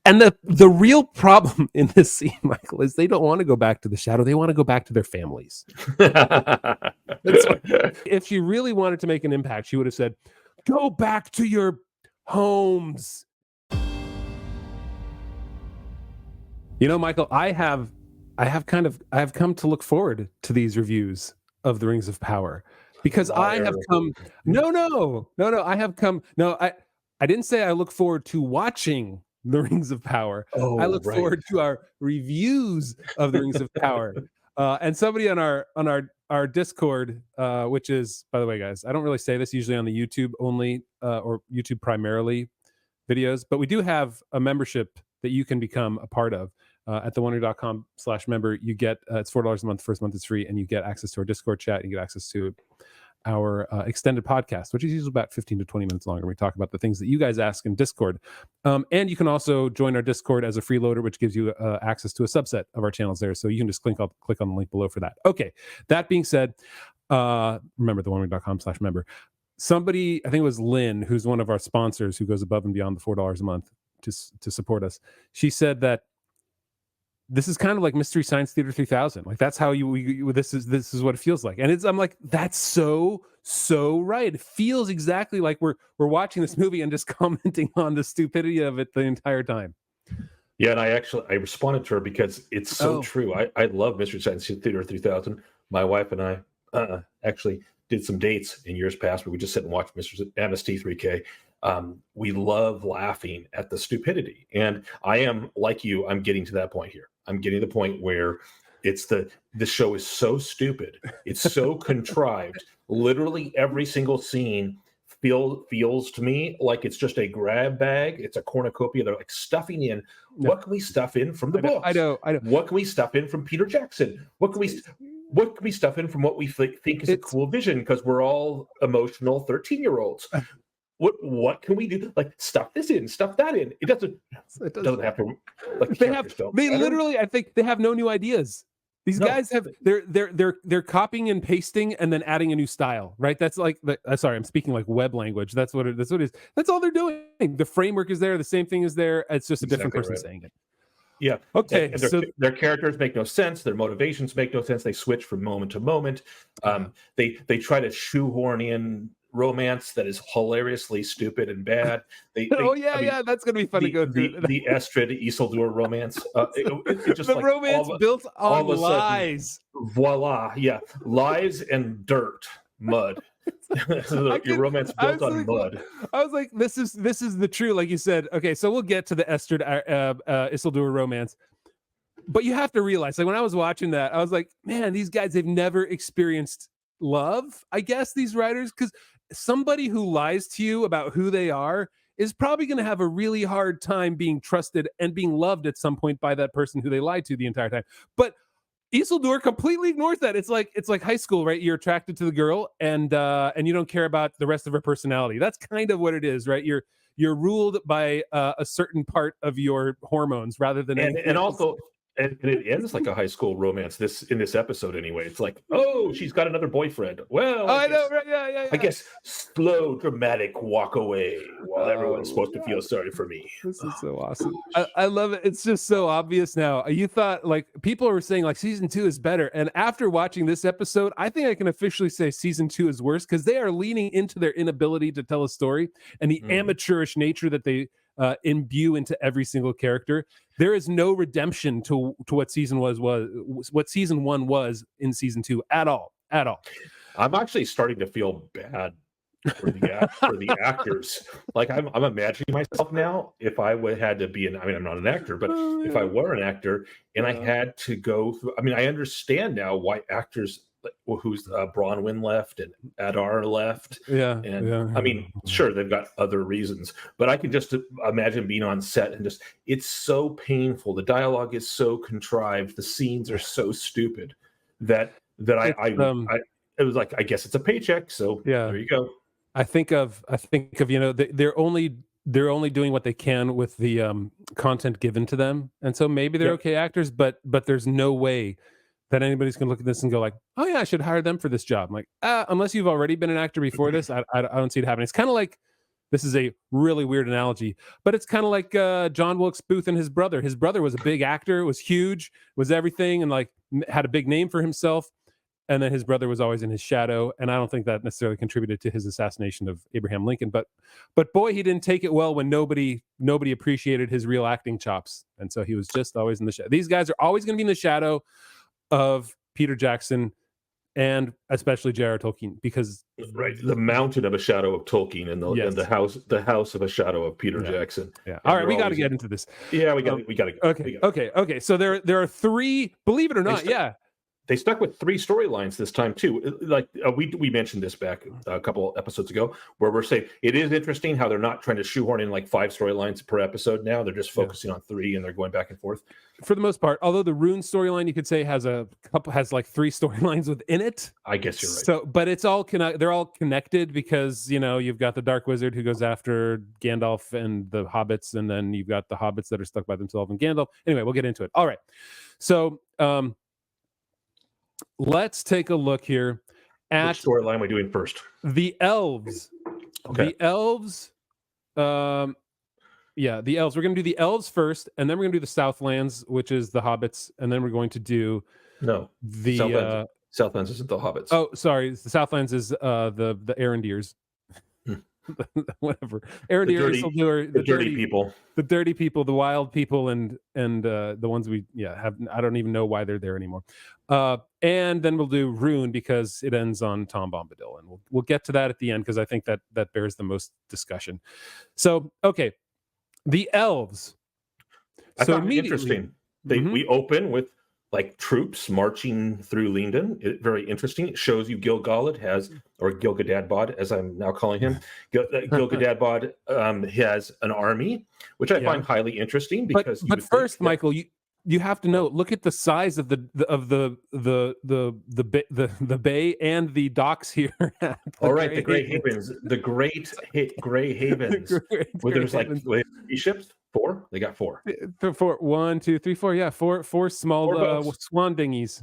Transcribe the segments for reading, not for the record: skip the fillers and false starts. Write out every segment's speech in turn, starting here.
And the real problem in this scene, Michael, is they don't want to go back to the shadow. They want to go back to their families. If she really wanted to make an impact, she would have said, "Go back to your homes." You know, Michael, I have come to look forward to these reviews of the Rings of Power because I have come. No, I have come. No, I didn't say I look forward to watching the Rings of Power. I look forward to our reviews of the Rings of Power. And somebody on our Discord, which is, by the way, guys, I don't really say this usually on the YouTube only or YouTube primarily videos, but we do have a membership that you can become a part of at thewonder.com/member. You get it's $4 a month. First month is free, and you get access to our Discord chat. You get access to our extended podcast, which is usually about 15 to 20 minutes longer. We talk about the things that you guys ask in Discord. And you can also join our Discord as a freeloader, which gives you access to a subset of our channels there. So you can just click on the link below for that. Okay. That being said, remember thewonder.com/member. Somebody, I think it was Lynn, who's one of our sponsors who goes above and beyond the $4 a month to support us. She said that this is kind of like Mystery Science Theater 3000. Like that's how this is what it feels like. And I'm like, that's so right. It feels exactly like we're watching this movie and just commenting on the stupidity of it the entire time. Yeah, and I responded to her because it's so true. I love Mystery Science Theater 3000. My wife and I actually did some dates in years past where we just sit and watch Mr. Amnesty 3K. We love laughing at the stupidity. And I am, like you, I'm getting to that point here. I'm getting to the point where the show is so stupid. It's so contrived. Literally every single scene feels to me like it's just a grab bag. It's a cornucopia. They're like stuffing in. No. What can we stuff in from the books? I know. What can we stuff in from Peter Jackson? What can we stuff in from what we think is a cool vision? Because we're all emotional 13-year-olds. What can we do? Like stuff this in, stuff that in. It doesn't have to. Like they literally, I think they have no new ideas. These guys have they're copying and pasting and then adding a new style, right? That's like sorry, I'm speaking like web language. That's what it is. That's all they're doing. The framework is there. The same thing is there. It's just a different person saying it. Yeah. Okay. And their characters make no sense. Their motivations make no sense. They switch from moment to moment. They try to shoehorn in romance that is hilariously stupid and bad. That's gonna be fun to go through. The Estrid Isildur romance. It just the like romance built on lies. Sudden, voila, yeah, lies and dirt, mud. Your romance built on mud. I was like, this is the true, like you said. Okay, so we'll get to the Estrid Isildur romance. But you have to realize, like when I was watching that, I was like, man, these guys, they've never experienced love, I guess, these writers, because somebody who lies to you about who they are is probably going to have a really hard time being trusted and being loved at some point by that person who they lied to the entire time. But Isildur completely ignores that. It's like high school, right? You're attracted to the girl and you don't care about the rest of her personality. That's kind of what it is, right? You're ruled by a certain part of your hormones rather than and also. And it ends like a high school romance. In this episode, anyway, it's like, oh, she's got another boyfriend. Well, I know, right? Yeah. I guess slow, dramatic walk away while everyone's supposed to feel sorry for me. This is so awesome. I love it. It's just so obvious now. You thought like people were saying like season 2 is better, and after watching this episode, I think I can officially say season 2 is worse because they are leaning into their inability to tell a story and the amateurish nature that they imbue into every single character. There is no redemption to what season 1 was in season 2 at all. I'm actually starting to feel bad for the actors. Like I'm imagining myself now if I had to be I'm not an actor, but if I were an actor and I had to go through, I understand now why actors who's Bronwyn left and Adar left. Sure, they've got other reasons, but I can just imagine being on set and it's so painful. The dialogue is so contrived. The scenes are so stupid that it was like, I guess it's a paycheck. So there you go. I think of they're only doing what they can with the content given to them, and so maybe they're okay actors, but there's no way that anybody's going to look at this and go like, oh yeah, I should hire them for this job. I'm like, unless you've already been an actor before this, I don't see it happening. It's kind of like This is a really weird analogy, but it's kind of like John Wilkes Booth and his brother. His brother was a big actor, was huge, was everything, and like had a big name for himself. And then his brother was always in his shadow, and I don't think that necessarily contributed to his assassination of Abraham Lincoln. But boy, he didn't take it well when nobody appreciated his real acting chops, and so he was just always in the shadow. These guys are always going to be in the shadow of Peter Jackson and especially J.R.R. Tolkien, because the mountain of a shadow of Tolkien and the house of a shadow of Peter Jackson. Yeah. All right, we got to get into this. Yeah, we got to go. Okay. So there are three. Believe it or not, they stuck with 3 storylines this time too. Like we mentioned this back a couple episodes ago, where we're saying it is interesting how they're not trying to shoehorn in like 5 storylines per episode now. They're just focusing on 3, and they're going back and forth for the most part. Although the Rune storyline, you could say, has like 3 storylines within it. I guess you're right. So, but it's all they're all connected, because you've got the Dark Wizard who goes after Gandalf and the hobbits, and then you've got the hobbits that are stuck by themselves and Gandalf. Anyway, we'll get into it. All right, so let's take a look here at which storyline we're doing first. The Elves. Okay. The Elves. The Elves. We're going to do the Elves first, and then we're going to do the Southlands, which is the hobbits, and then we're going to do the Southlands isn't the hobbits. Oh, sorry. The Southlands is the Arendeers. Whatever. Arendeers will do the dirty people. The dirty people, the wild people, and the ones we have. I don't even know why they're there anymore. And then we'll do Rune, because it ends on Tom Bombadil, and we'll get to that at the end, because I think that bears the most discussion. So, okay, the Elves. I found it interesting. We open with like troops marching through Leenden. Very interesting. It shows you Gil-galad or Gil-gadad-bod, as I'm now calling him. Gil-gadad-bod has an army, which I find highly interesting, because. But first, Michael, you have to know. Look at the size of the bay and the docks here. All right, the Grey Havens, Grey Havens, where there's like 3 ships. 4? They got 4. 4. 1, 2, 3, 4. Yeah, four small swan dinghies.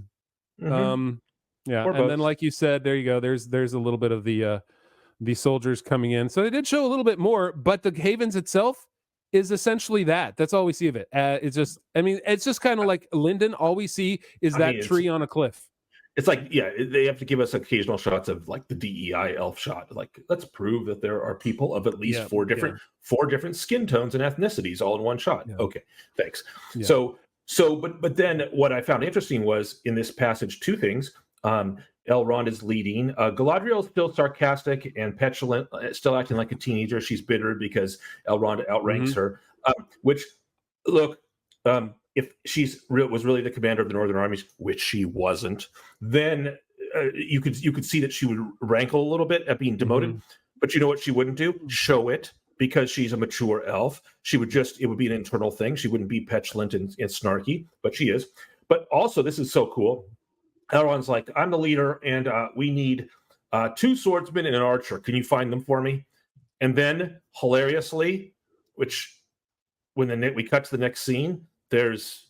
And then, like you said, there you go. There's a little bit of the soldiers coming in. So they did show a little bit more, but the Havens itself is essentially that. That's all we see of it. It's just kind of like Linden. All we see is tree on a cliff. It's like, they have to give us occasional shots of like the DEI elf shot. Like, let's prove that there are people of at least 4 different skin tones and ethnicities all in one shot. Yeah. Okay, thanks. Yeah. But then what I found interesting was in this passage 2 things. Elrond is leading. Galadriel is still sarcastic and petulant, still acting like a teenager. She's bitter because Elrond outranks her. Which, look, if was really the commander of the Northern armies, which she wasn't, then you could see that she would rankle a little bit at being demoted. But you know what she wouldn't do? Show it, because she's a mature elf. She would it would be an internal thing. She wouldn't be petulant and snarky, but she is. But also, this is so cool. Elrond's like, I'm the leader, and we need 2 swordsmen and an archer. Can you find them for me? And then, hilariously, which when we cut to the next scene, there's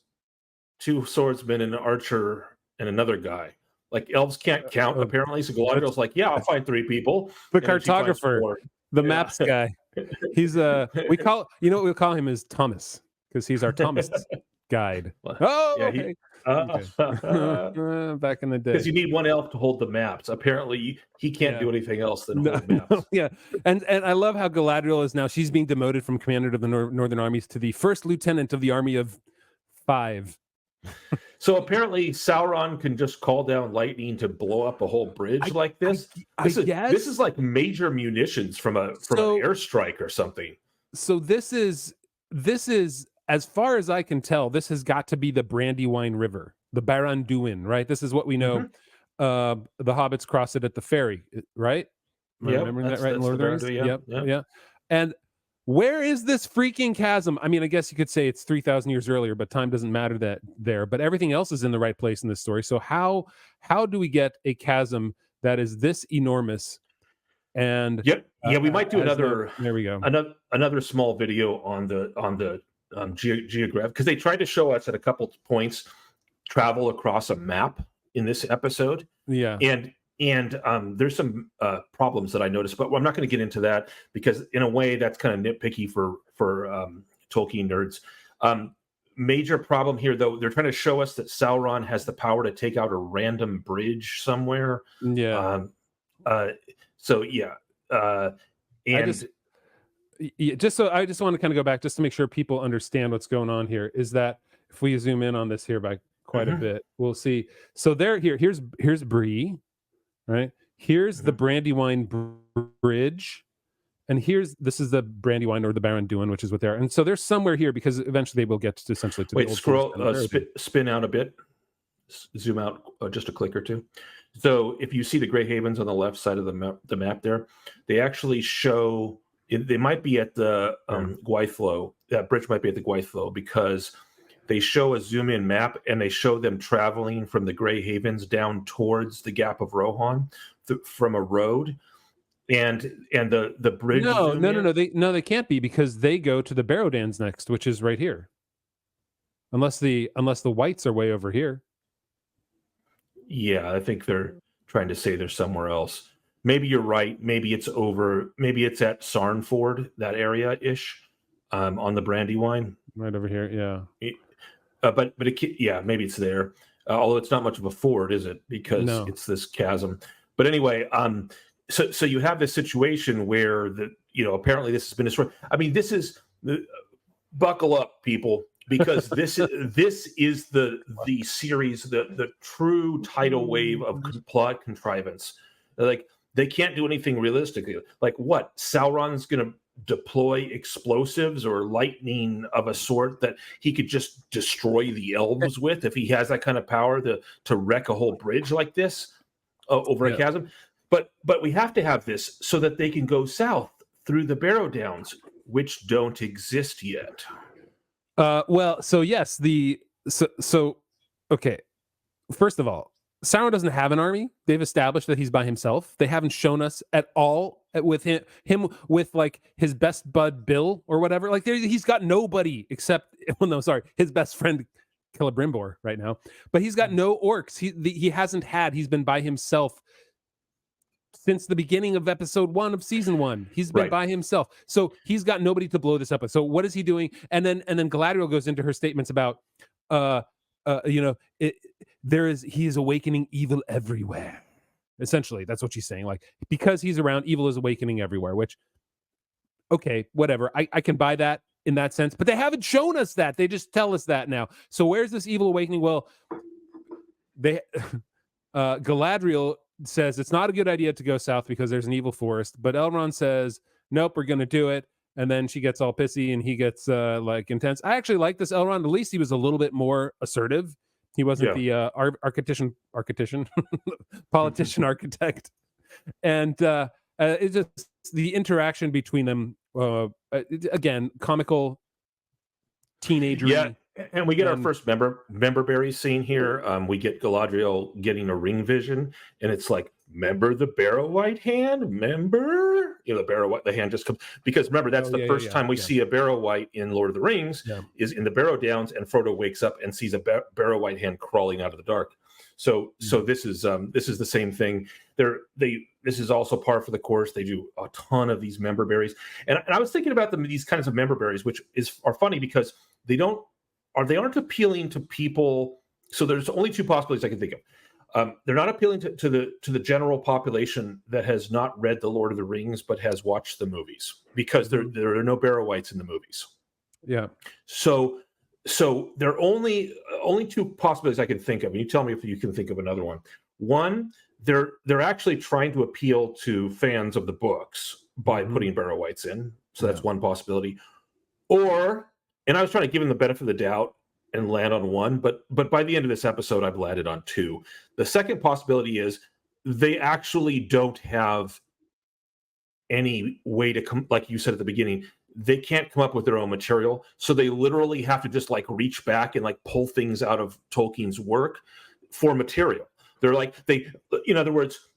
2 swordsmen and an archer and another guy. Like, elves can't count, apparently. So Galadriel's like, I'll find 3 people. The cartographer, the maps guy. He's we call him is Thomas, because he's our Thomas guide. Okay. Back in the day, because you need 1 elf to hold the maps. Apparently, he can't do anything else than hold maps. And I love how Galadriel is now. She's being demoted from commander of the Northern armies to the first lieutenant of the army of 5. So apparently, Sauron can just call down lightning to blow up a whole bridge like this. This is like major munitions from an airstrike or something. So this is, as far as I can tell, this has got to be the Brandywine River, the Barrow-wights, right? This is what we know. The hobbits cross it at the ferry, right? Yeah, remembering that right in Lord of the Rings? Yep. And where is this freaking chasm? I mean, I guess you could say it's 3,000 years earlier, but time doesn't matter there. But everything else is in the right place in this story. So how do we get a chasm that is this enormous? And we might do another. There we go. Another small video on the geographic, because they tried to show us at a couple points travel across a map in this episode. Yeah, and and there's some problems that I noticed, but I'm not going to get into that because in a way that's kind of nitpicky for Tolkien nerds. Major problem here, though, they're trying to show us that Sauron has the power to take out a random bridge somewhere. Yeah. So yeah, and I just want to kind of go back just to make sure people understand what's going on here. Is that if we zoom in on this here by quite a bit, we'll see. So here's Bree, right? Here's the Brandywine Bridge. And this is the Brandywine or the Baron Duin, which is what they're. And so there's somewhere here because eventually they will get to essentially to wait, the old scroll, spin out a bit, zoom out just a click or two. So if you see the Grey Havens on the left side of the map there, they actually show. They might be at the Gwythlo. That bridge might be at the Gwythlo because they show a zoom in map and they show them traveling from the Grey Havens down towards the Gap of Rohan from a road. And the bridge. No, they can't be because they go to the Barrow-wights next, which is right here. Unless the Wights are way over here. Yeah, I think they're trying to say they're somewhere else. Maybe you're right. Maybe it's over. Maybe it's at Sarnford, that area ish, on the Brandywine. Right over here. Yeah. But maybe it's there. Although it's not much of a ford, is it? Because it's this chasm. But anyway, So you have this situation where apparently this has been destroyed. I mean, this is buckle up, people, because this is the series, the true tidal wave of plot contrivance. Like they can't do anything realistically. Like what? Sauron's going to deploy explosives or lightning of a sort that he could just destroy the elves with if he has that kind of power to wreck a whole bridge like this over a chasm. But we have to have this so that they can go south through the Barrow Downs, which don't exist yet. Well, so yes, okay. First of all, Sauron doesn't have an army. They've established that he's by himself. They haven't shown us at all with him with like his best bud Bill or whatever. Like he's got nobody except his best friend Celebrimbor right now. But he's got no orcs. He's been by himself since the beginning of episode 1 of season 1. He's been by himself. So he's got nobody to blow this up with. So what is he doing? And then Galadriel goes into her statements about he is awakening evil everywhere. Essentially, that's what she's saying. Like, because he's around, evil is awakening everywhere, which okay, whatever. I can buy that in that sense, but they haven't shown us that. They just tell us that now. So where's this evil awakening? Well, Galadriel says it's not a good idea to go south because there's an evil forest, but Elrond says nope, we're gonna do it, and then she gets all pissy and he gets intense. I actually like this Elrond. At least he was a little bit more assertive. He wasn't the politician architect, and it's just the interaction between them, again, comical teenager. Yeah. And we get our first Memberberries scene here. We get Galadriel getting a ring vision, and it's like, remember the Barrow-wight hand? Remember? The hand just comes. Because remember, that's the first time we see a Barrow-wight in Lord of the Rings, is in the Barrow Downs, and Frodo wakes up and sees a Barrow-wight hand crawling out of the dark. So this is the same thing. This is also par for the course. They do a ton of these Memberberries. And I was thinking about these kinds of Memberberries, which are funny because they aren't appealing to people. So there's only two possibilities I can think of. They're not appealing to the general population that has not read The Lord of the Rings but has watched the movies, because there are no Barrow-wights in the movies. Yeah. So there are only two possibilities I can think of. And you tell me if you can think of another one. One, they're actually trying to appeal to fans of the books by putting Barrow-wights in. So that's one possibility. And I was trying to give them the benefit of the doubt and land on one, but by the end of this episode, I've landed on two. The second possibility is they actually don't have any way to come, like you said at the beginning, they can't come up with their own material. So they literally have to just like reach back and like pull things out of Tolkien's work for material. They're like, in other words,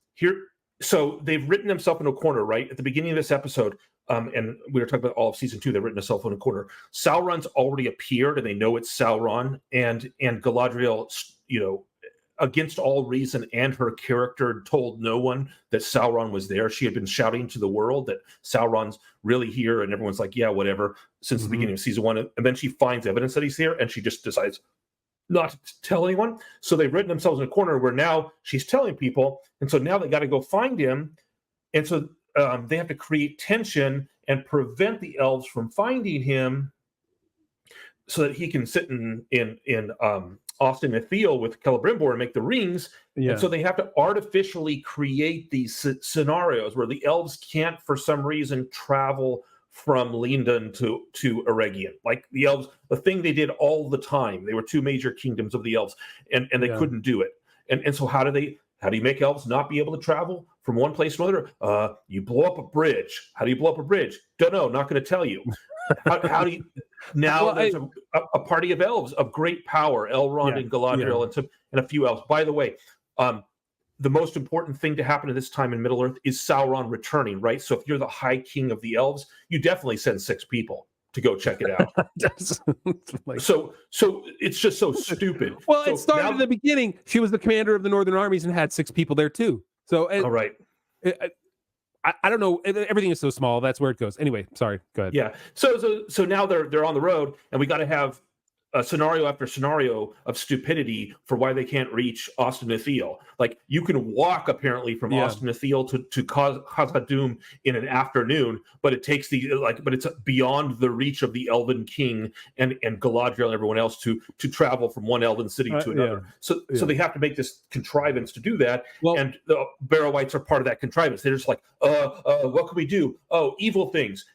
so they've written themselves in a corner, right? At the beginning of this episode, and we were talking about all of season 2, they've written themselves in a corner. Sauron's already appeared and they know it's Sauron, and Galadriel, against all reason, and her character told no one that Sauron was there. She had been shouting to the world that Sauron's really here, and everyone's like, yeah, whatever, since the beginning of season 1. And then she finds evidence that he's here, and she just decides not to tell anyone. So they've written themselves in a corner where now she's telling people, and so now they got to go find him, and so they have to create tension and prevent the elves from finding him, so that he can sit in Austin Athel with Celebrimbor and make the rings. Yeah. And so they have to artificially create these scenarios where the elves can't, for some reason, travel from Lindon to Eregion. Like the elves, the thing they did all the time. They were 2 major kingdoms of the elves, and they couldn't do it. And so how do you make elves not be able to travel from one place to another? You blow up a bridge. How do you blow up a bridge? Don't know. Not going to tell you. How do you now? There's a party of elves of great power, Elrond and Galadriel, and a few elves. By the way, the most important thing to happen at this time in Middle Earth is Sauron returning, right? So if you're the High King of the elves, you definitely send 6 people to go check it out. So it's just so stupid. Well, so it started at the beginning. She was the commander of the Northern armies and had 6 people there too. So all right. I don't know. Everything is so small. That's where it goes. Anyway, sorry. Go ahead. Yeah. So now they're on the road, and we got to have a scenario after scenario of stupidity for why they can't reach Austin Athel. Like, you can walk apparently from Austin Athel to Khazad-dûm in an afternoon, but it takes but it's beyond the reach of the Elven King and Galadriel and everyone else to travel from one Elven city to another. So they have to make this contrivance to do that. Well, and the Barrow-wights are part of that contrivance. They're just like, what can we do? Oh, evil things.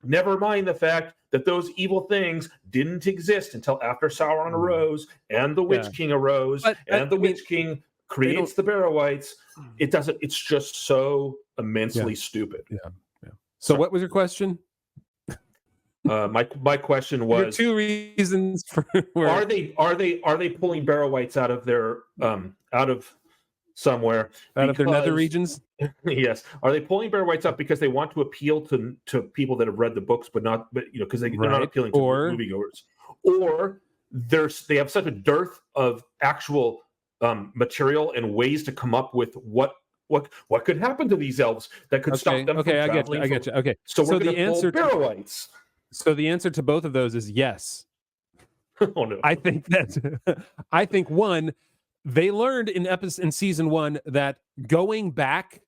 Never mind the fact that those evil things didn't exist until after Sauron arose and the Witch King arose, and the Witch King creates the Barrow-wights. It doesn't. It's just so immensely stupid. Yeah. So what was your question? My question was, there are 2 reasons for are they pulling Barrow-wights out of their out of somewhere out of their nether regions? Yes. Are they pulling Barrow-wights up because they want to appeal to people that have read the books, but because they're not appealing to moviegoers, or they have such a dearth of actual material and ways to come up with what could happen to these elves that could stop them from traveling. I get you. Okay. So we're going to pull Barrow-wights. So the answer to both of those is yes. Oh no. I think one, they learned in season 1 that going back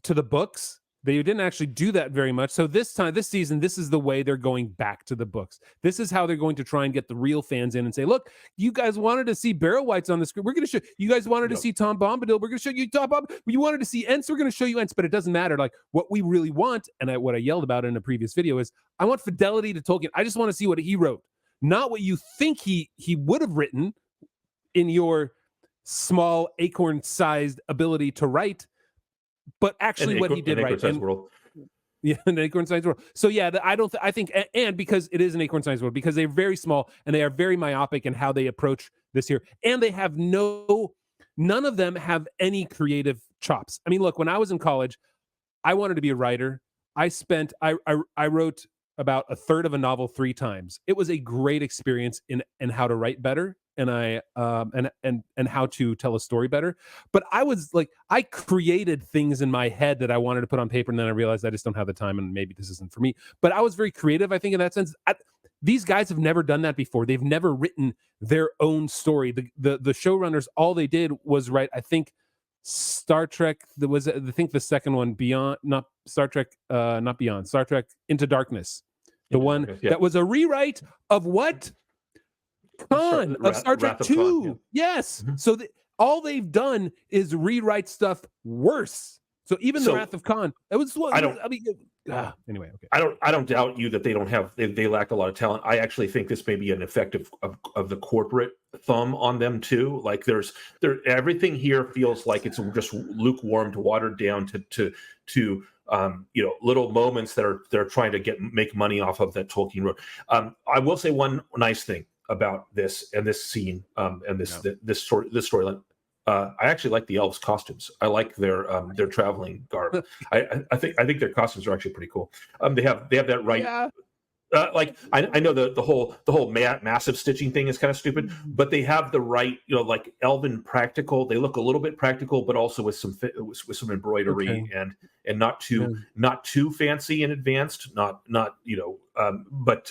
to the books, they didn't actually do that very much. So this season, this is the way they're going back to the books. This is how they're going to try and get the real fans in and say, look, you guys wanted to see Barrow-wights on the screen. We're going to show you guys wanted to see Tom Bombadil. We're going to show you Tom Bombadil. You wanted to see Ents. We're going to show you Ents, but it doesn't matter. Like, what we really want, and what I yelled about in a previous video, is I want fidelity to Tolkien. I just want to see what he wrote, not what you think he would have written in your small acorn-sized ability to write, but actually what he did right. Yeah, an acorn-sized world. So I think, and because it is an acorn-sized world, because they're very small and they are very myopic in how they approach this here, and they have none of them have any creative chops. I mean, look, when I was in college, I wanted to be a writer. I wrote about a third of a novel 3 times. It was a great experience in how to write better, and and how to tell a story better. But I was like, I created things in my head that I wanted to put on paper, and then I realized I just don't have the time, and maybe this isn't for me. But I was very creative, I think, in that sense. These guys have never done that before. They've never written their own story. The showrunners, all they did was write, I think, Star Trek. There was, I think, the second one, not Beyond, Star Trek Into Darkness. The one that was a rewrite of what? Khan of Star Trek 2. Khan, Yes. Mm-hmm. So all they've done is rewrite stuff worse. So even the Wrath of Khan, that was what anyway, okay. I don't doubt you that they lack a lot of talent. I actually think this may be an effect of the corporate thumb on them too. Like everything here feels like it's just lukewarm to watered down to little moments that are trying to make money off of that Tolkien wrote. I will say one nice thing about this and this scene and this storyline. I actually like the elves' costumes. I like their traveling garb. I think their costumes are actually pretty cool. They have that right. Like I know the whole massive stitching thing is kind of stupid, but they have the right, like elven practical. They look a little bit practical, but also with some embroidery Okay. and not too fancy and advanced. But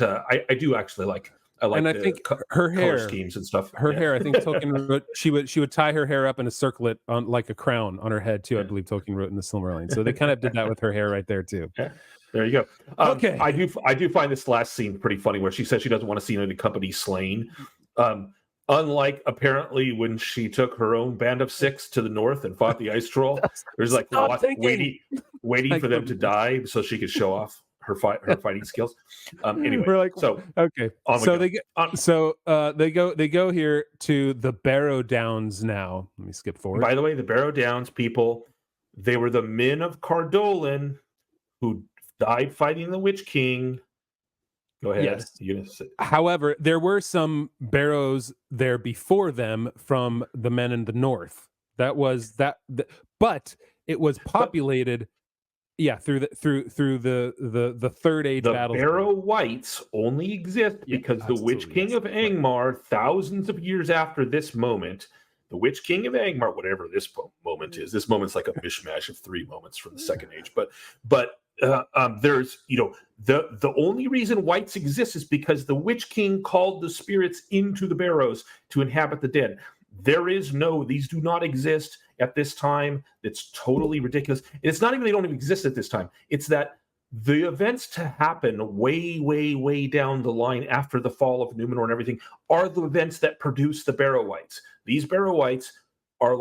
I do actually like And I the think her color hair, schemes and stuff. her Yeah. hair. I think Tolkien wrote she would tie her hair up in a circlet on like a crown on her head too. I Yeah. believe Tolkien wrote in the Silmarillion. So they kind of did that with her hair right there too. Yeah. There you go. Okay. I do find this last scene pretty funny, where she says she doesn't want to see any company slain. Unlike apparently when she took her own band of 6 to the north and fought the ice troll, there's like waiting for them to die so she could show off her fighting skills. Anyway, we're like, so okay, so they go here to the Barrow Downs now. Let me skip forward. By the way, the Barrow Downs people, they were the men of Cardolan who died fighting the Witch King. Go ahead. Yes. However, there were some barrows there before them from the men in the north. But it was populated. Through the Third Age battles. The Barrow-wights only exist because the Witch King of Angmar, thousands of years after this moment, the Witch King of Angmar, whatever this moment is, this moment's like a mishmash of 3 moments from the Second Age. But there's the only reason wights exist is because the Witch King called the spirits into the barrows to inhabit the dead. These do not exist at this time. It's totally ridiculous. It's not even they don't even exist at this time. It's that the events to happen way, way, way down the line after the fall of Numenor and everything are the events that produce the Barrow-wights. These Barrow-wights are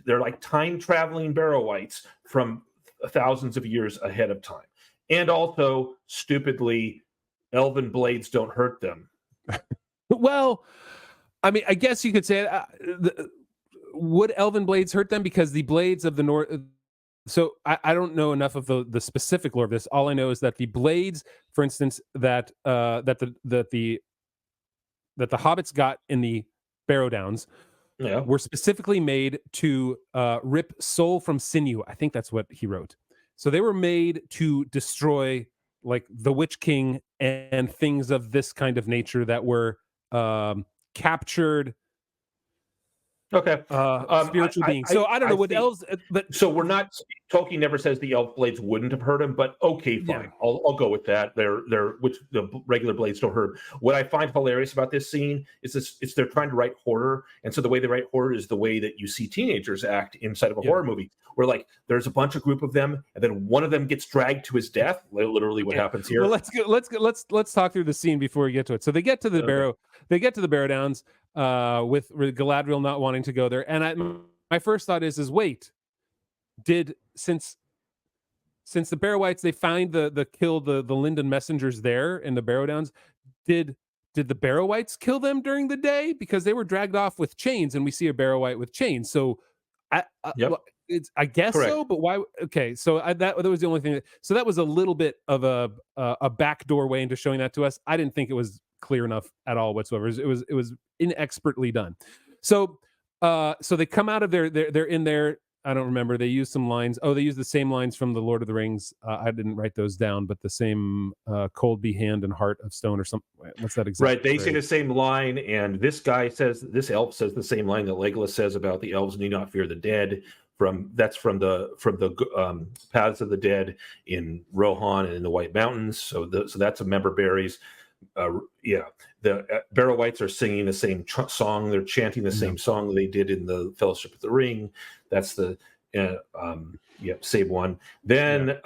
they're like time traveling Barrow-wights from thousands of years ahead of time. And also, stupidly, elven blades don't hurt them. Well, I mean, I guess you could say would elven blades hurt them, because the blades of the north. So I don't know enough of the specific lore of this. All I know is that the blades, for instance, that the hobbits got in the Barrow Downs, were specifically made to rip soul from sinew. I think that's what he wrote. So they were made to destroy like the Witch King and things of this kind of nature that were captured spiritual beings. So I don't know what elves, but so we're not. Tolkien never says the elf blades wouldn't have hurt him, but okay, fine. Yeah. I'll go with that. Which the regular blades don't hurt. What I find hilarious about this scene is they're trying to write horror, and so the way they write horror is the way that you see teenagers act inside of a horror movie, where like there's a bunch of group of them, and then one of them gets dragged to his death. Literally, what happens here. Well, let's talk through the scene before we get to it. So they get to the Barrow. They get to the Barrow Downs with Galadriel not wanting to go there, and my first thought is wait. Since the Barrow-wights, they find the kill the Linden messengers there in the Barrow Downs, did the Barrow-wights kill them during the day, because they were dragged off with chains, and we see a Barrow-wight with chains? So I guess correct. So, but why? Okay, so that was the only thing. So that was a little bit of a backdoor way into showing that to us. I didn't think it was clear enough at all whatsoever. It was inexpertly done. So they come out of they're in there. I don't remember. They use some lines. Oh, they use the same lines from the Lord of the Rings. I didn't write those down, but the same cold be hand and heart of stone or something. What's that exactly? Right. They say the same line, and this elf says the same line that Legolas says about the elves need not fear the dead. That's from the Paths of the Dead in Rohan and in the White Mountains. So that's a Memberberries. The Barrow-wights are singing the same song. They're chanting the same song they did in the Fellowship of the Ring. That's the save one. Then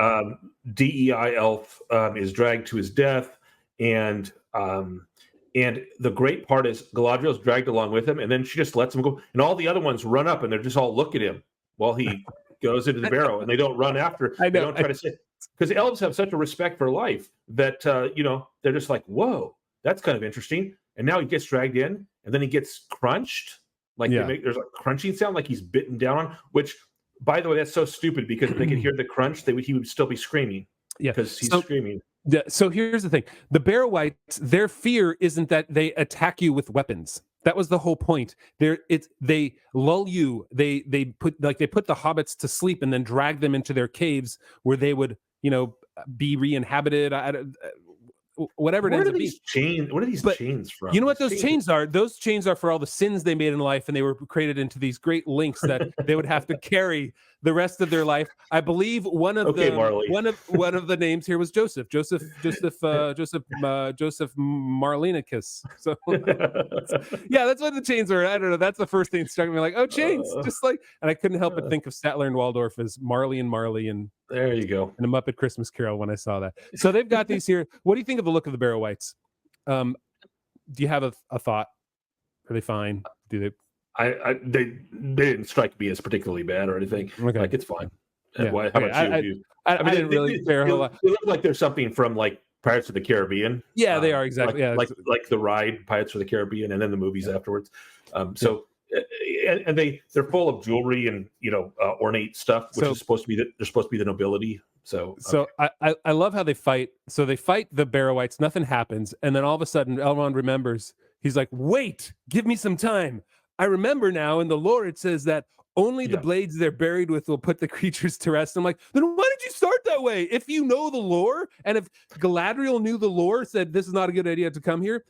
DEI elf is dragged to his death, and the great part is Galadriel's dragged along with him, and then she just lets him go, and all the other ones run up and they're just all look at him while he goes into the barrow, and they don't run after. They don't try to say, because elves have such a respect for life that they're just like, whoa, that's kind of interesting. And now he gets dragged in, and then he gets crunched. There's a crunching sound, like he's bitten down on. Which, by the way, that's so stupid, because if they could hear the crunch, he would still be screaming. Yeah, because he's screaming. Yeah. So here's the thing: the Barrow-wights, their fear isn't that they attack you with weapons. That was the whole point. They lull you. They put the hobbits to sleep and then drag them into their caves where they would be re-inhabited. whatever it Where ends are up being. these chains? What are these But chains from? you know what those chains are? Those chains are for all the sins they made in life, and they were created into these great links that they would have to carry the rest of their life. I believe one of Okay, the Marley. one of the names here was Joseph Marlinicus. So yeah, that's what the chains were. I don't know. That's the first thing that struck me, like, oh, chains, just like, and I couldn't help but think of Statler and Waldorf as Marley and there you go. A Muppet Christmas Carol when I saw that. So they've got these here. What do you think of the look of the Barrow-wights? Do you have a thought? Are they fine? Do they? They didn't strike me as particularly bad or anything. Okay. Like, it's fine. Yeah. How about you? I mean, didn't really care a whole lot. They look like there's something from like Pirates of the Caribbean. Yeah, they are exactly. Like the ride Pirates of the Caribbean, and then the movies afterwards. So and they're full of jewelry and ornate stuff, which is supposed to be they're supposed to be the nobility. So I love how they fight. So they fight the Barrow-wights. Nothing happens, and then all of a sudden, Elrond remembers. He's like, "Wait, give me some time. I remember now. In the lore, it says that only the blades they're buried with will put the creatures to rest." I'm like, then why did you start that way? If you know the lore, and if Galadriel knew the lore, said this is not a good idea to come here,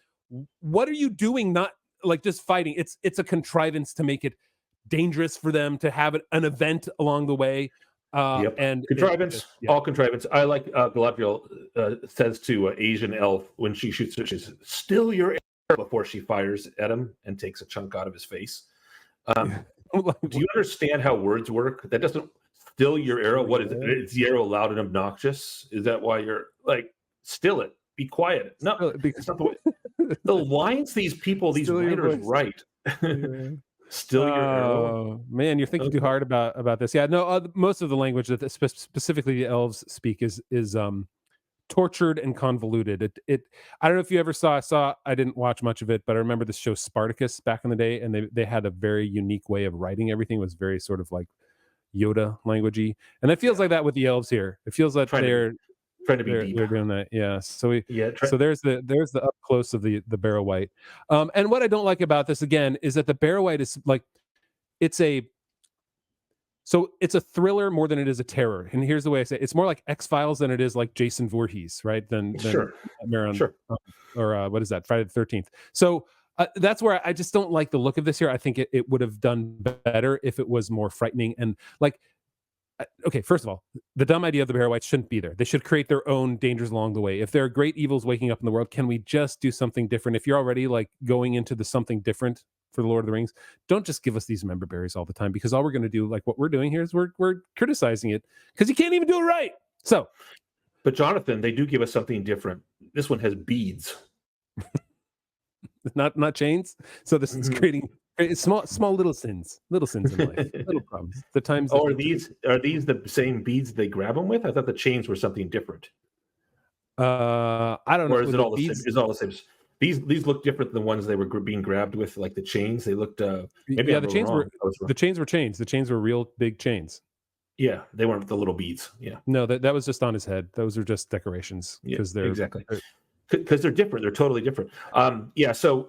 what are you doing? Not like just fighting. It's a contrivance to make it dangerous for them to have an event along the way. And contrivance, all contrivance. I like Galadriel says to Asian elf when she shoots her, she says, "Still your arrow," before she fires at him and takes a chunk out of his face. Do you understand how words work? That doesn't still your arrow. What is it? Is the arrow loud and obnoxious? Is that why you're like, still it? Be quiet. No, it's not the way. The lines these writers write. Still your arrow. Man, you're thinking too hard about this. Yeah, no. Most of the language that specifically the elves speak is tortured and convoluted. I don't know if you ever saw. I didn't watch much of it, but I remember this show Spartacus back in the day, and they had a very unique way of writing everything. It was very sort of like Yoda languagey, and it feels like that with the elves here. It feels like they're trying to be deep. They're doing that. Yeah. So so there's the up close of the Barrow-wight. And what I don't like about this again is that the Barrow-wight is like it's a thriller more than it is a terror. And here's the way I say it. It's more like X-Files than it is like Jason Voorhees, right? Than sure. Or what is that? Friday the 13th. So that's where I just don't like the look of this here. I think it would have done better if it was more frightening and like. Okay, first of all, the dumb idea of the Barrow-wights shouldn't be there. They should create their own dangers along the way. If there are great evils waking up in the world, can we just do something different? If you're already like going into the something different for the Lord of the Rings, don't just give us these Memberberries all the time, because all we're going to do, like what we're doing here, is we're criticizing it because you can't even do it right. So, but Jonathan, they do give us something different. This one has beads, not chains. So this is creating. Small little sins in life, little problems. The times. Oh, are these the same beads they grab them with? I thought the chains were something different. I don't know. Or is it all the same? Is all the same? These look different than the ones they were being grabbed with, like the chains. They looked. Maybe the chains were chains. The chains were real big chains. Yeah, they weren't the little beads. Yeah. No, that was just on his head. Those are just decorations because they're exactly. Because they're different. They're totally different. Yeah. So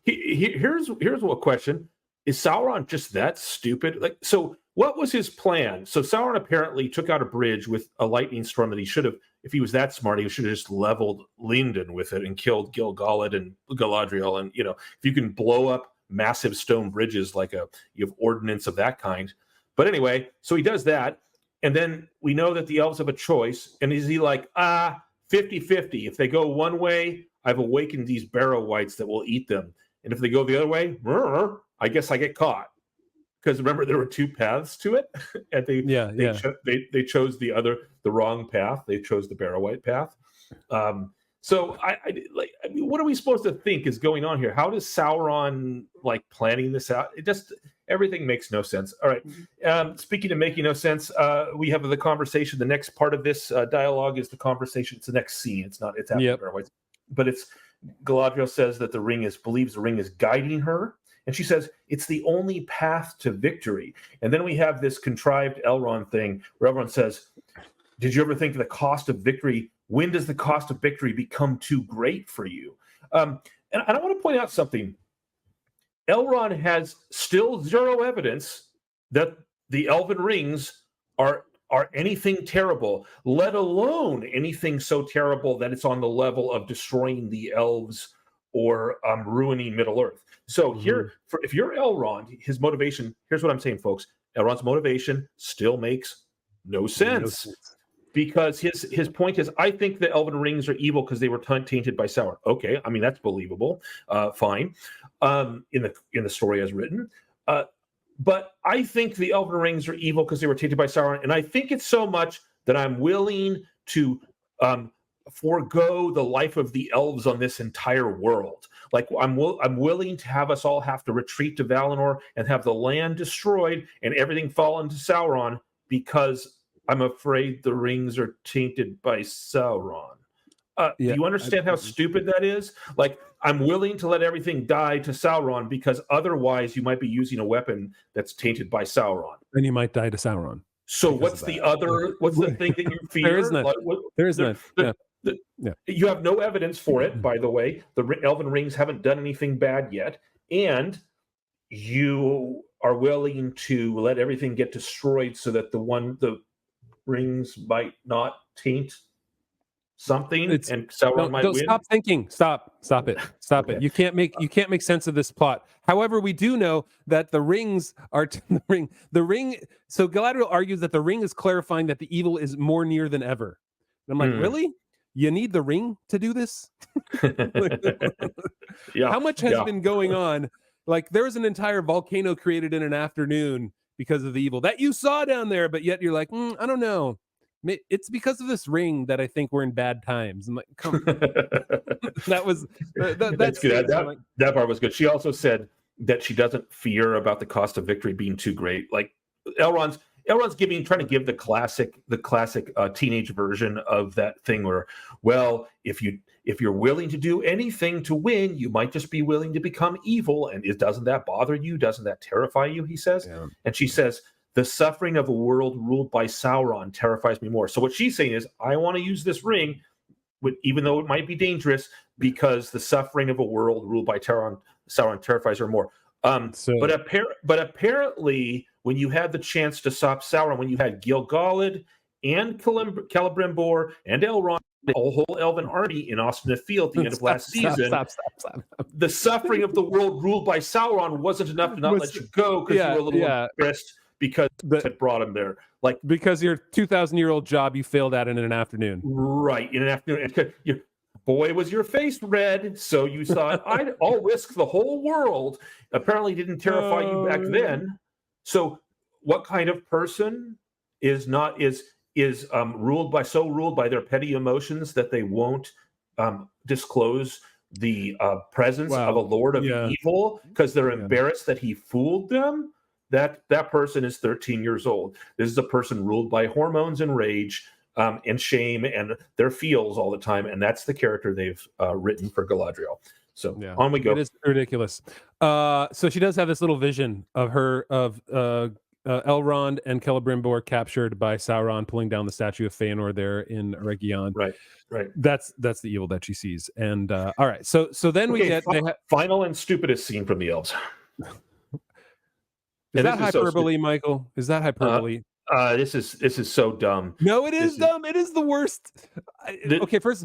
here's a question: is Sauron just that stupid? Like, so what was his plan? So Sauron apparently took out a bridge with a lightning storm that he should have, if he was that smart, he should have just leveled Lindon with it and killed Gil-galad and Galadriel. And if you can blow up massive stone bridges like you have ordnance of that kind. But anyway, so he does that, and then we know that the elves have a choice. And is he like 50-50. If they go one way, I've awakened these Barrow-wights that will eat them. And if they go the other way, I guess I get caught. Because remember, there were two paths to it. And they chose the wrong path. They chose the Barrow-wight path. So I mean, what are we supposed to think is going on here? How does Sauron like planning this out? Everything makes no sense. All right. Speaking of making no sense, we have the conversation. The next part of this dialogue is the conversation. It's the next scene. It's happening. But it's Galadriel says that believes the ring is guiding her. And she says, it's the only path to victory. And then we have this contrived Elrond thing where Elrond says, did you ever think of the cost of victory? When does the cost of victory become too great for you? And I want to point out something. Elrond has still zero evidence that the elven rings are are anything terrible, let alone anything so terrible that it's on the level of destroying the elves or ruining Middle Earth. So here, if you're Elrond, his motivation, here's what I'm saying, folks. Elrond's motivation still makes no sense. Because his point is, I think the Elven rings are evil because they were tainted by Sauron. Okay, I mean that's believable, fine, in the story as written. But I think the Elven rings are evil because they were tainted by Sauron, and I think it's so much that I'm willing to forego the life of the elves on this entire world. Like I'm willing to have us all have to retreat to Valinor and have the land destroyed and everything fall into Sauron because I'm afraid the rings are tainted by Sauron. Do you understand how stupid that is? Like, I'm willing to let everything die to Sauron because otherwise you might be using a weapon that's tainted by Sauron. And you might die to Sauron. So what's the thing that you fear? There is none. There is none. You have no evidence for it, by the way. The Elven rings haven't done anything bad yet. And you are willing to let everything get destroyed so that the rings might not taint something, and Sauron might win. Stop thinking. Stop it. Stop it. You can't make sense of this plot. However, we do know that the rings are the ring. So Galadriel argues that the ring is clarifying that the evil is more near than ever. And I'm like, really? You need the ring to do this? How much has been going on? Like, there was an entire volcano created in an afternoon because of the evil that you saw down there, but yet you're like, I don't know. It's because of this ring that I think we're in bad times. I'm like, come on. That's good. That part was good. She also said that she doesn't fear about the cost of victory being too great. Like Elrond's trying to give the classic teenage version of that thing where, well, if you're willing to do anything to win, you might just be willing to become evil. And doesn't that bother you? Doesn't that terrify you? He says. Yeah. And she says, the suffering of a world ruled by Sauron terrifies me more. So what she's saying is, I want to use this ring, even though it might be dangerous, because the suffering of a world ruled by Sauron terrifies her more. But apparently, when you had the chance to stop Sauron, when you had Gil-galad and Celebrimbor and Elrond, a whole elven army in Austin Field at the end of last season, the suffering of the world ruled by Sauron wasn't enough to not let you go because you were a little impressed because it brought him there. Like, because your 2,000-year-old job you failed at in an afternoon. Right, in an afternoon. And boy, was your face red, so you thought, I'll risk the whole world. Apparently didn't terrify you back then. So what kind of person is ruled by their petty emotions that they won't disclose the presence of a lord of evil because they're embarrassed that he fooled them? That person is 13 years old. This is a person ruled by hormones and rage and shame and their feels all the time, and that's the character they've written for Galadriel. So on we go. It is ridiculous. So she does have this little vision of Elrond and Celebrimbor captured by Sauron, pulling down the statue of Feanor there in Eregion. Right. That's the evil that she sees. And all right, so then we get final and stupidest scene from the elves. Is that hyperbole, Michael? Is that hyperbole? This is so dumb. No, it is dumb. It is the worst. Okay, first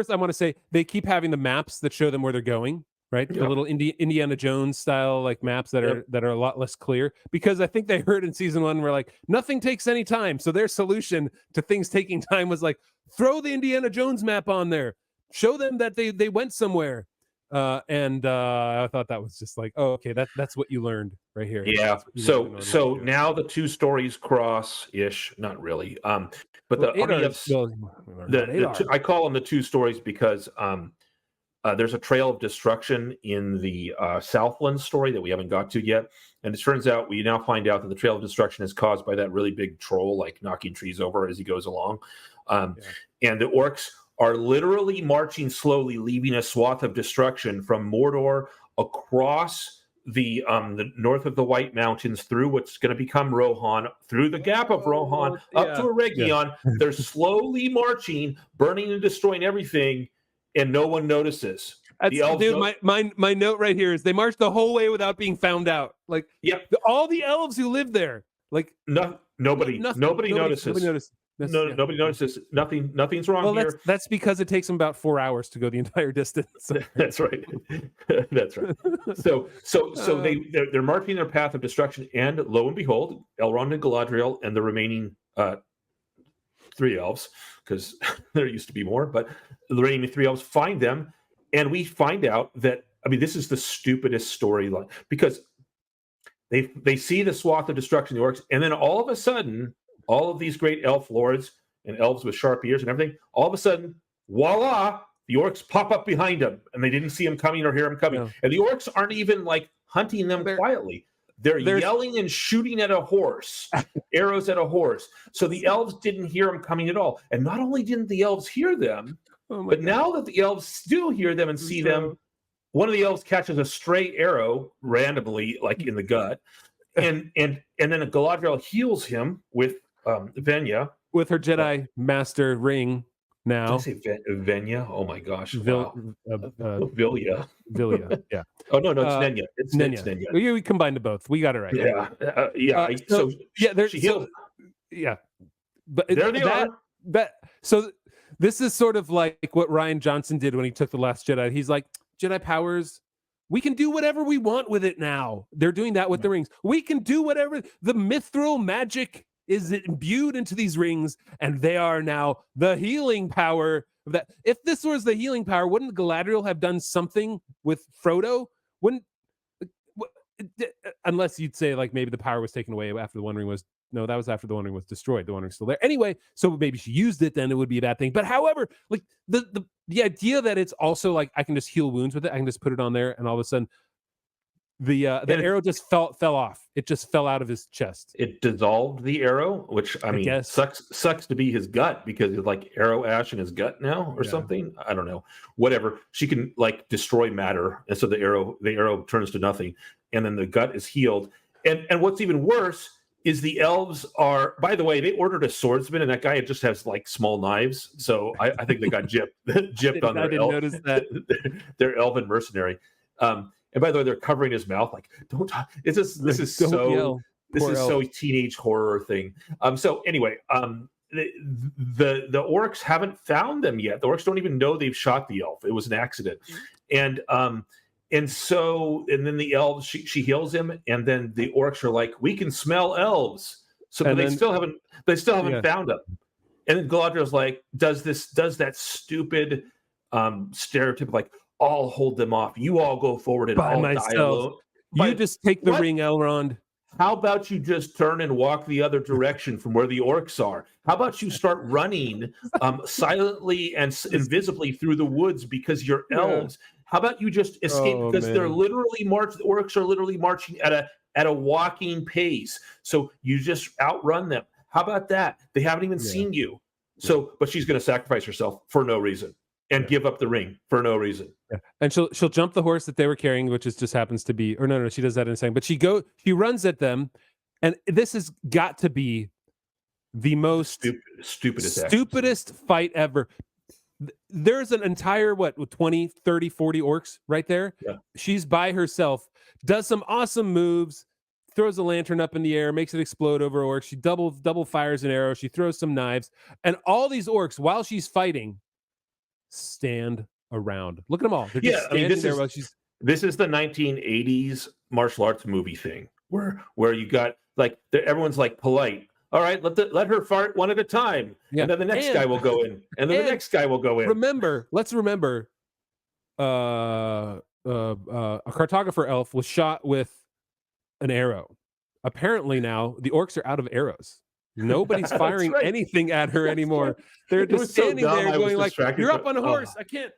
I want to say they keep having the maps that show them where they're going, right? The little Indiana Jones style like maps that are a lot less clear, because I think they heard in season 1 where like nothing takes any time. So their solution to things taking time was like, throw the Indiana Jones map on there. Show them that they went somewhere. I thought that was just like, oh, okay, that's what you learned right here. Yeah. So now the two stories cross-ish, not really. But the army of I call them the two stories because there's a trail of destruction in the Southland story that we haven't got to yet, and it turns out we now find out that the trail of destruction is caused by that really big troll, like knocking trees over as he goes along, and the orcs are literally marching slowly, leaving a swath of destruction from Mordor across the north of the White Mountains, through what's going to become Rohan, through the gap of Rohan, up to Eregion. They're slowly marching, burning and destroying everything, and no one notices. My note right here is they marched the whole way without being found out. Like, all the elves who live there, like, Nobody notices. Nobody noticed. No, nobody notices. Nothing's wrong here. That's because it takes them about 4 hours to go the entire distance. That's right. That's right. So they're marking their path of destruction, and lo and behold, Elrond and Galadriel and the remaining 3 elves, because there used to be more, but the remaining 3 elves find them, and we find out that, I mean, this is the stupidest storyline, because they see the swath of destruction, the orcs, and then all of a sudden, all of these great elf lords and elves with sharp ears and everything, all of a sudden, voila, the orcs pop up behind them, and they didn't see them coming or hear them coming. No. And the orcs aren't even like hunting them quietly. They're yelling and shooting at a horse, arrows at a horse. So the elves didn't hear them coming at all. And not only didn't the elves hear them, but now that the elves do hear them and see them, one of the elves catches a stray arrow randomly, like in the gut, and then Galadriel heals him with Venya, with her Jedi Master ring. Now, did I say Venya? Oh my gosh! Vilya. Vilya. Yeah. Oh no, it's Nenya. It's Nenya. We combined both. We got it right. Yeah. So she healed. Yeah. But there they are. So this is sort of like what Rian Johnson did when he took The Last Jedi. He's like, Jedi powers, we can do whatever we want with it now. They're doing that with the rings. We can do whatever. The mithril magic is imbued into these rings, and they are now the healing power of that. If this was the healing power, wouldn't Galadriel have done something with Frodo? Wouldn't, unless you'd say like maybe the power was taken away after the One Ring was. No, that was after the One Ring was destroyed. The One Ring's still there. Anyway, so maybe she used it, then it would be a bad thing. But however, like the idea that it's also like I can just heal wounds with it, I can just put it on there, and all of a sudden the arrow just fell off. It just fell out of his chest. It dissolved the arrow, which I mean sucks to be his gut, because it's like arrow ash in his gut now or something. I don't know. Whatever. She can like destroy matter, and so the arrow turns to nothing, and then the gut is healed. And what's even worse is the elves are, by the way, they ordered a swordsman, and that guy just has like small knives. So I think they got gypped on their elf. Notice that. Their elven mercenary. And by the way, they're covering his mouth. Like, don't talk. This is so teenage horror thing. So anyway, the orcs haven't found them yet. The orcs don't even know they've shot the elf. It was an accident. And then the elves, she heals him, and then the orcs are like, we can smell elves. So but they still haven't found them. And then Galadriel's like, does that stupid stereotype like, I'll hold them off. You all go forward and I'll die alone. You just take the ring, Elrond. How about you just turn and walk the other direction from where the orcs are? How about you start running silently and invisibly through the woods because you're elves? How about you just escape, because they're literally the orcs are literally marching at a walking pace. So you just outrun them. How about that? They haven't even seen you. So, but she's going to sacrifice herself for no reason and give up the ring for no reason. Yeah. And she'll jump the horse that they were carrying, which just happens to be, or no, she does that in a second. But she runs at them, and this has got to be the most stupidest fight ever. There's an entire 20, 30, 40 orcs right there. Yeah. She's by herself, does some awesome moves, throws a lantern up in the air, makes it explode over orcs. She double fires an arrow. She throws some knives, and all these orcs, while she's fighting, stand around. Look at them all. They're just standing there while she's. This is the 1980s martial arts movie thing where you got like everyone's like polite. All right, let her fart one at a time, and then the next guy will go in, and then the next guy will go in. Let's remember, a cartographer elf was shot with an arrow. Apparently now the orcs are out of arrows. Nobody's firing anything at her anymore. They're just standing there going like, "You're up on a horse. I can't.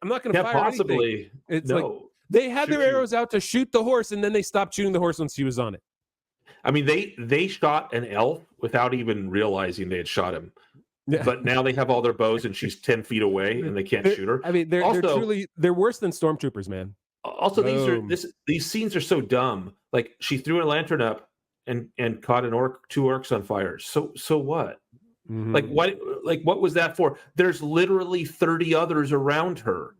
I'm not going to fire anything." It's like they had their arrows out to shoot the horse, and then they stopped shooting the horse once she was on it. I mean, they shot an elf without even realizing they had shot him. Yeah. But now they have all their bows, and she's 10 feet away, and they can't shoot her. I mean, they're worse than stormtroopers, man. Also, these scenes are so dumb. Like, she threw a lantern up and caught two orcs on fire. So what? Mm-hmm. What was that for? There's literally 30 others around her.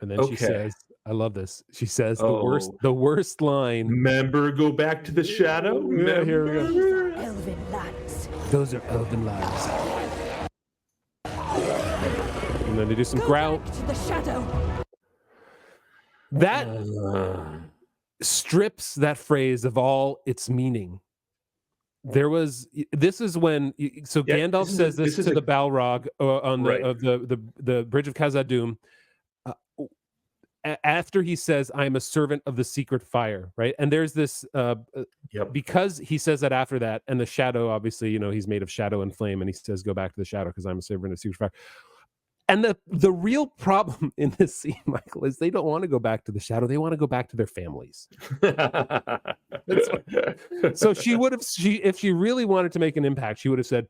And then she says, I love this. She says the worst line. Remember, go back to the shadow. Yeah, here we go. elven lands. Those are elven lands. And then they do some growl. Back to the shadow. That strips that phrase of all its meaning. This is when Gandalf says this to the Balrog on the bridge of Khazad-dûm, after he says, "I'm a servant of the secret fire," right? And there's this because he says that after that, and the shadow, obviously, he's made of shadow and flame, and he says, "Go back to the shadow because I'm a servant of the secret fire." And the real problem in this scene, Michael, is they don't want to go back to the shadow. They want to go back to their families. So if she really wanted to make an impact, she would have said,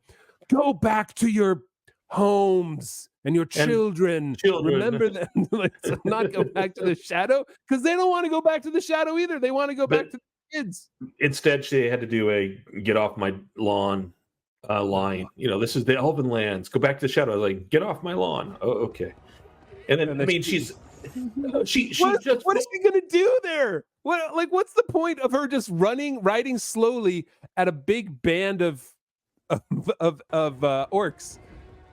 "Go back to your homes and your children. Remember them." Not go back to the shadow, because they don't want to go back to the shadow either. They want to go back to the kids. Instead, she had to do a "get off my lawn" line. This is the elven lands. Go back to the shadow. Like, get off my lawn. Oh, okay. And then she's what is she gonna do there? What's the point of her just riding slowly at a big band of orcs,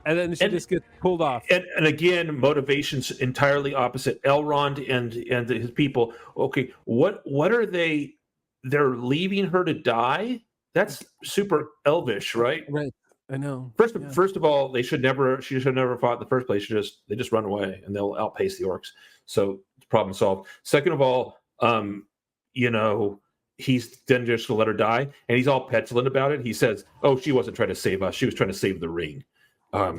and then she just gets pulled off? And again, motivations entirely opposite. Elrond and his people. Okay, what are they? They're leaving her to die. That's super elvish, right? Right. I know. First of all, she should never fought in the first place. They just run away and they'll outpace the orcs. So problem solved. Second of all, he's then just to let her die, and he's all petulant about it. He says, "Oh, she wasn't trying to save us. She was trying to save the ring." Well,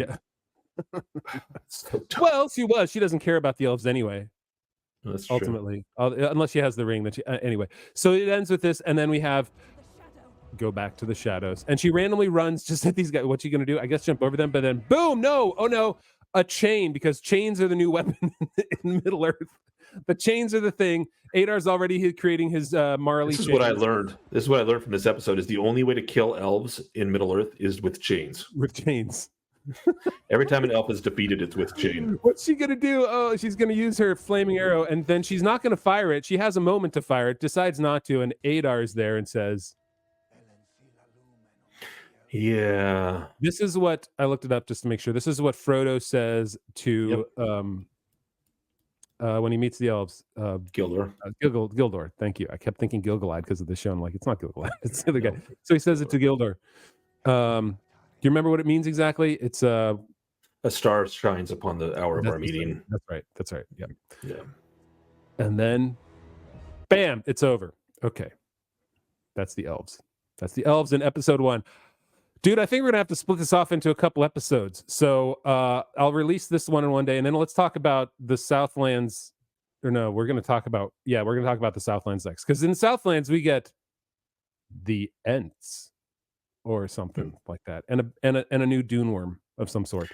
she was. She doesn't care about the elves anyway. That's ultimately, unless she has the ring. That anyway. So it ends with this, and then we have go back to the shadows, and she randomly runs just at these guys. What's she gonna do? I guess jump over them, but then boom! No, oh no, a chain, because chains are the new weapon in Middle Earth. The chains are the thing. Adar's already creating his Marley. This is what I learned. This is what I learned from this episode: is the only way to kill elves in Middle Earth is with chains. With chains. Every time an elf is defeated, it's with chain. What's she gonna do? Oh, she's gonna use her flaming arrow, and then she's not gonna fire it. She has a moment to fire it, decides not to, and Adar is there and says, "Yeah." This is what I looked it up just to make sure. This is what Frodo says to when he meets the elves. Gildor. Thank you. I kept thinking Gilgalad because of the show. I'm like, it's not Gilgalad. It's the other guy. So he says it to Gildor. Do you remember what it means exactly? It's a star shines upon the hour of our meeting. That's right. Yeah. Yeah. And then, bam! It's over. Okay. That's the elves. That's the elves in episode 1. Dude, I think we're gonna have to split this off into a couple episodes. So I'll release this one in one day, and then let's talk about the Southlands. Or no, we're gonna talk about the Southlands next, because in Southlands we get the Ents or something like that, and a new Dune worm of some sort.